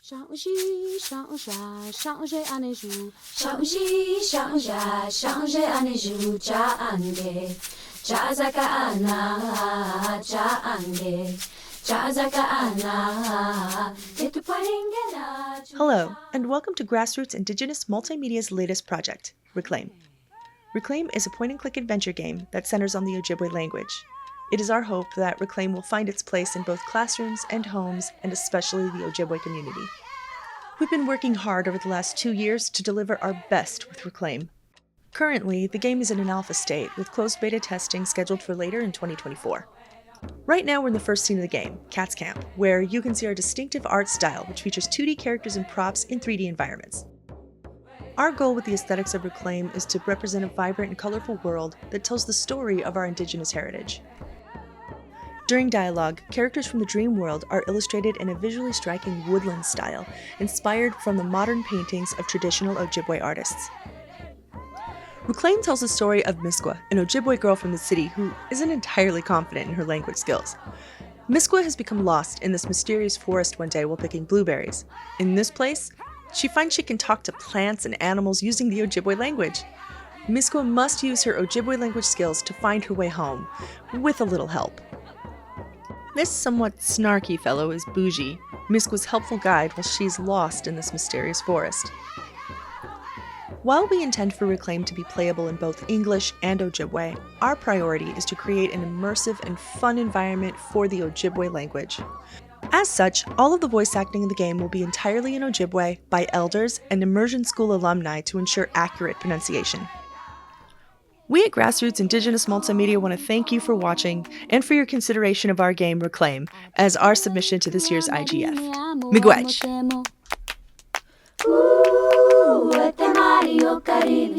上西上下上谁安内住？上西上下上谁安内住？扎安给扎扎个安呐，扎安给扎扎个安呐。Hello, and welcome to Grassroots Indigenous Multimedia's latest project, Reclaim. Reclaim is a point-and-click adventure game that centers on the Ojibwe language. It is our hope that Reclaim will find its place in both classrooms and homes, and especially the Ojibwe community. We've been working hard over the last 2 years to deliver our best with Reclaim. Currently, the game is in an alpha state, with closed beta testing scheduled for later in 2024. Right now we're in the first scene of the game, Cats Camp, where you can see our distinctive art style, which features 2D characters and props in 3D environments. Our goal with the aesthetics of Reclaim is to represent a vibrant and colorful world that tells the story of our Indigenous heritage. During dialogue, characters from the dream world are illustrated in a visually striking woodland style, inspired from the modern paintings of traditional Ojibwe artists. Reclaim tells the story of Miskwa, an Ojibwe girl from the city who isn't entirely confident in her language skills. Miskwa has become lost in this mysterious forest one day while picking blueberries. In this place, she finds she can talk to plants and animals using the Ojibwe language. Miskwa must use her Ojibwe language skills to find her way home, with a little help. This somewhat snarky fellow is Bougie, Miskwa's helpful guide while she's lost in this mysterious forest. While we intend for Reclaim to be playable in both English and Ojibwe, our priority is to create an immersive and fun environment for the Ojibwe language. As such, all of the voice acting in the game will be entirely in Ojibwe by elders and immersion school alumni to ensure accurate pronunciation. We at Grassroots Indigenous Multimedia want to thank you for watching and for your consideration of our game Reclaim as our submission to this year's IGF. Miigwech! Mario Caribe,